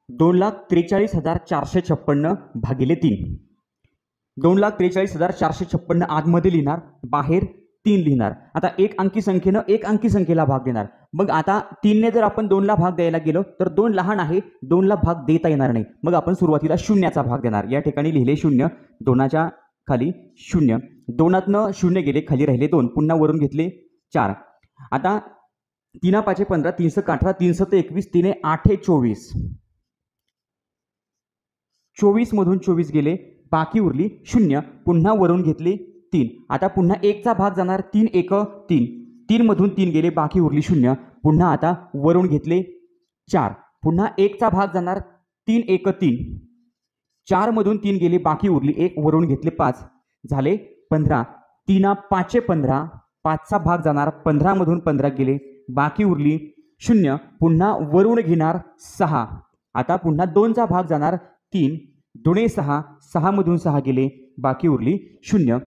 2,43,456 भागिले 3. 2,43,456 आतमध्ये लिहिणार, बाहेर 3 लिहिणार. आता एक अंकी संख्येनं एक अंकी संख्येला भाग देणार. मग आता 3 ने जर आपण 2 ला भाग द्यायला गेलो तर 2 लहान आहे, 2 ला भाग देता येणार नाही. मग आपण सुरुवातीला शून्याचा भाग देणार. या ठिकाणी लिहिले 0, 2च्या खाली 0, 2तनं 0 गेले, खाली राहिले 2, पुन्हा वरून घेतले 4. आता 3 5 15, 3 18, 3 7 21, 3 8 24. 24 मधून 24 गेले, बाकी उरली 0, पुन्हा वरून घेतले 3. आता पुन्हा 1 चा भाग जाणार, 3 1 3, 3 मधून 3 गेले, बाकी उरली 0, पुन्हा आता वरून घेतले 4, पुन्हा 1 चा भाग जाणार, 3 1 3, 4 मधून 3 गेले, बाकी उरली 1, वरून घेतले 5, झाले 15. 3 5 15, 5 चा भाग जाणार, 15 मधून 15 गेले, बाकी उरली 0, पुन्हा वरून घेणार 6. आता पुन्हा 2 चा भाग जाणार, 3 2 6, 6 मधून 6 गेले, बाकी उरली 0.